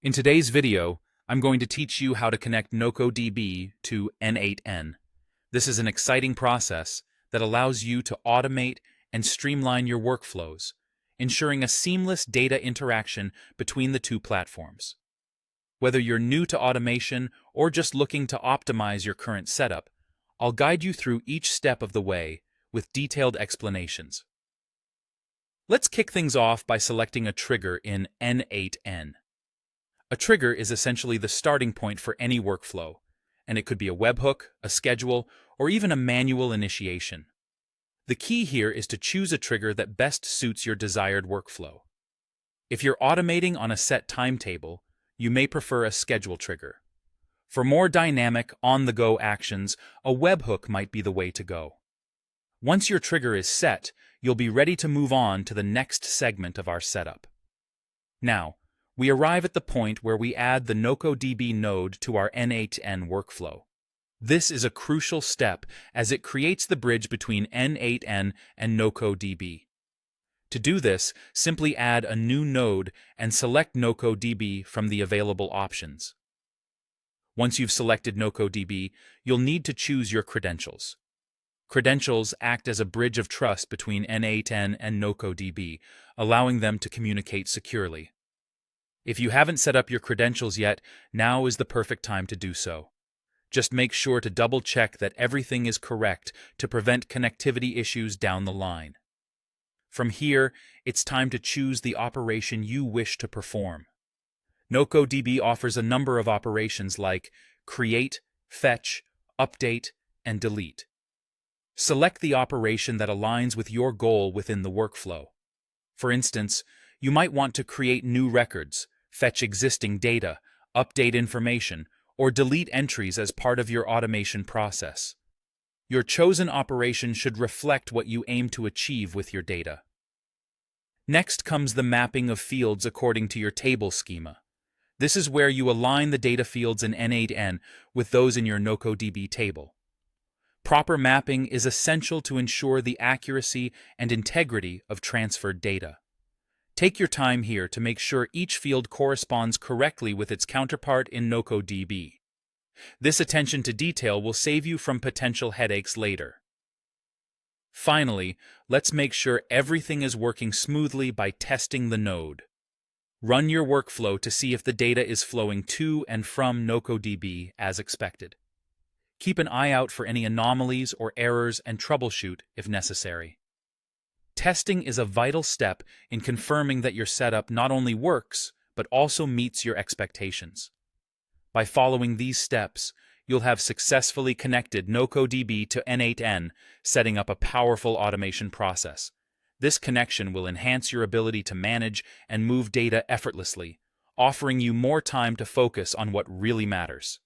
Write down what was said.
In today's video, I'm going to teach you how to connect NocoDB to N8N. This is an exciting process that allows you to automate and streamline your workflows, ensuring a seamless data interaction between the two platforms. Whether you're new to automation or just looking to optimize your current setup, I'll guide you through each step of the way with detailed explanations. Let's kick things off by selecting a trigger in N8N. A trigger is essentially the starting point for any workflow, and it could be a webhook, a schedule, or even a manual initiation. The key here is to choose a trigger that best suits your desired workflow. If you're automating on a set timetable, you may prefer a schedule trigger. For more dynamic, on-the-go actions, a webhook might be the way to go. Once your trigger is set, you'll be ready to move on to the next segment of our setup. Now, we arrive at the point where we add the NocoDB node to our N8N workflow. This is a crucial step as it creates the bridge between N8N and NocoDB. To do this, simply add a new node and select NocoDB from the available options. Once you've selected NocoDB, you'll need to choose your credentials. Credentials act as a bridge of trust between N8N and NocoDB, allowing them to communicate securely. If you haven't set up your credentials yet, now is the perfect time to do so. Just make sure to double-check that everything is correct to prevent connectivity issues down the line. From here, it's time to choose the operation you wish to perform. NocoDB offers a number of operations like create, fetch, update, and delete. Select the operation that aligns with your goal within the workflow. For instance, you might want to create new records, fetch existing data, update information, or delete entries as part of your automation process. Your chosen operation should reflect what you aim to achieve with your data. Next comes the mapping of fields according to your table schema. This is where you align the data fields in N8N with those in your NocoDB table. Proper mapping is essential to ensure the accuracy and integrity of transferred data. Take your time here to make sure each field corresponds correctly with its counterpart in NocoDB. This attention to detail will save you from potential headaches later. Finally, let's make sure everything is working smoothly by testing the node. Run your workflow to see if the data is flowing to and from NocoDB as expected. Keep an eye out for any anomalies or errors and troubleshoot if necessary. Testing is a vital step in confirming that your setup not only works, but also meets your expectations. By following these steps, you'll have successfully connected NocoDB to N8N, setting up a powerful automation process. This connection will enhance your ability to manage and move data effortlessly, offering you more time to focus on what really matters.